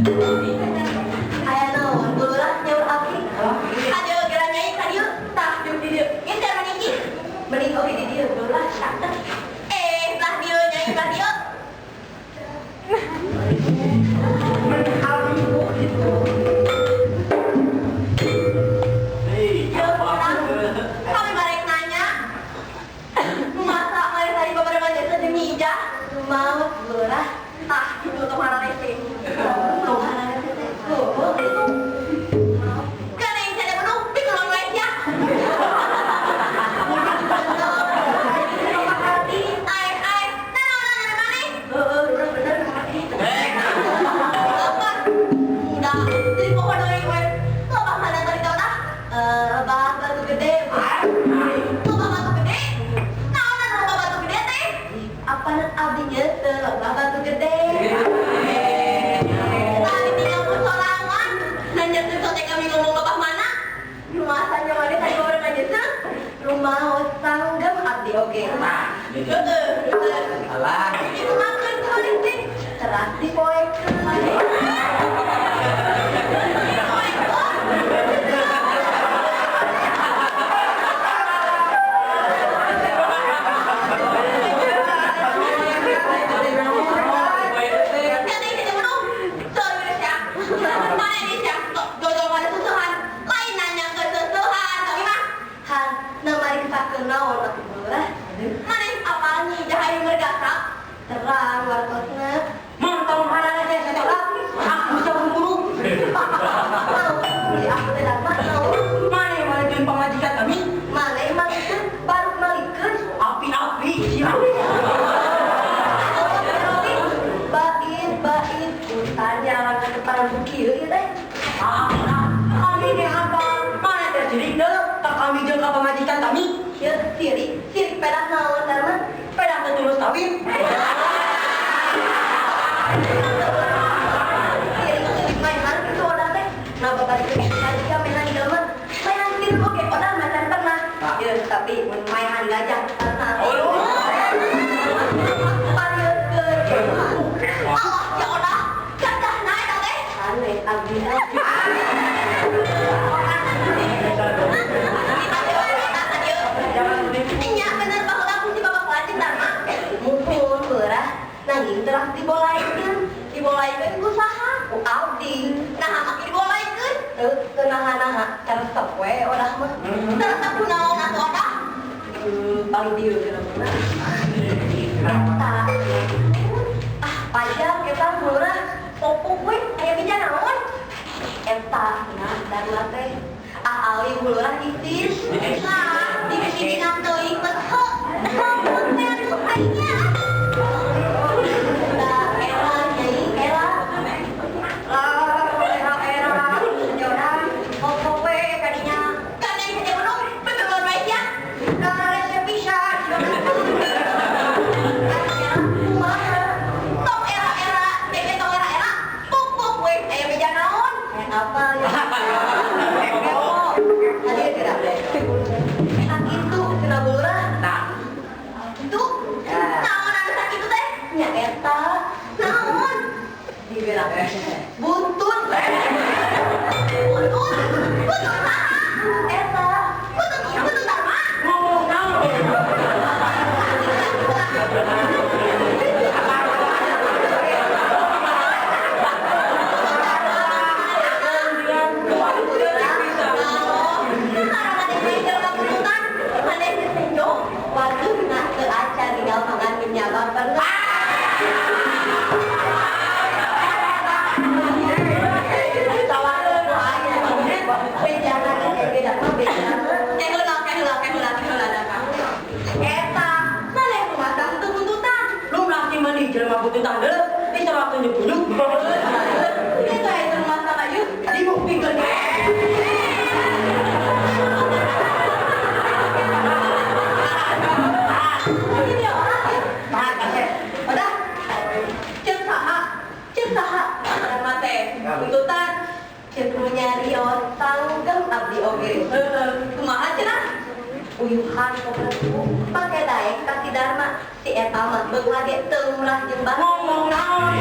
Aya naon ulah nyaur abdi? Aduh geranya ieu ka dieu, tah dieu di dieu. Ieu cara niki. Mending oge di dieu ulah tak. Lah dieu nyai ka dieu. Kami balik nanya. Masa mari tadi bapak dengan jasa demi ijah. Mau lurah. Tah itu tuh mana rese. Kan yang saya penuh di kolong meja. Batu gede. Loba batu gede. Naonan loba batu gede teh? Apaan abdi nyeuteul loba batu gede. Tadi tinggal sorangan. Nanya tuh teh kami ngomong loba mana? Rumah tanya mana tadi baru nanya tuh. Rumah sanggem abdi oge. Alah. Itu makan kemarin teh. Teras di poe. Naon atuh meulah. Maneh apaan nih jahayu mergasak? Terang wartosna. Montong harana teh sacolak. Aku jauh buru. Di aku teh datang naon? Maneh malikeun pamajikan kami. Maneh malikeun baru malikeun. Api-api siap. Bain, utanya orang ke depan kieu ieu teh. Kami ge hafal. Maneh teh sirik deuleu tak kami jeung ka pamajikan kami. Ya, sirik pedas naon karena Pedah teh tulus kawin. sirik mainan gitu orang teh. Nah, babari teh dia mainan di dalam. Mainan sirik oke, orang macan pernah. Ya, tapi mun mainan gajah karena. Allah, ya Allah, gajah naik teh. Aneh, abdi. Nya bener bahwa aku si bapak pelacin Dharma. Mumpun beurah nanging terang dibolaikeun ku saha? Ku abdi. Nah, make dibolaikeun teu naha-naha caresep we odah mah. Caresep kunaon atuh odah? Paling dieu geus beunang. Eta. Pajak kita murah popok we aya bija naon? Eta nah Dharma teh. Ali bulurah isis. Nah, dikasih teuing beho. Namun teh disukainya. Era nyai era. Era. Jodoh. Pokok we kadinya. Kan yang saya penuh betul baik ya. Karena resep bisa. Tong era. Bebe tong era. Pok we aya beja naon? Apa ya? Tadi tidak boleh. Itu kena bulurah. Nah, Itu naon anu sakit itu teh? Nya eta. Naon? Dibilang buntut. Buntut saha? Eta. Buntut Dharma. ngomong naon? Waduh, nah ke acar tinggal makan menyabak pernah. Bejana kayak beda mah bejana. Eta, mana yang rumah itu buntutan? Lu nanti mani jelema bututan deuleu, bisa waktu nyebunjuk. Itu yang rumah sama yuk. Di bukti gede. Ini orang ya. Tahan kasih. Udah. Cek saha. Sama teh. Buntutan. Cek nyari tanggem abdi oge. Kumaha cenah? Uyuhan koperasiku pakai daek kasih Dharma si eta mah beung lage teu murah jeung Ngomong naon?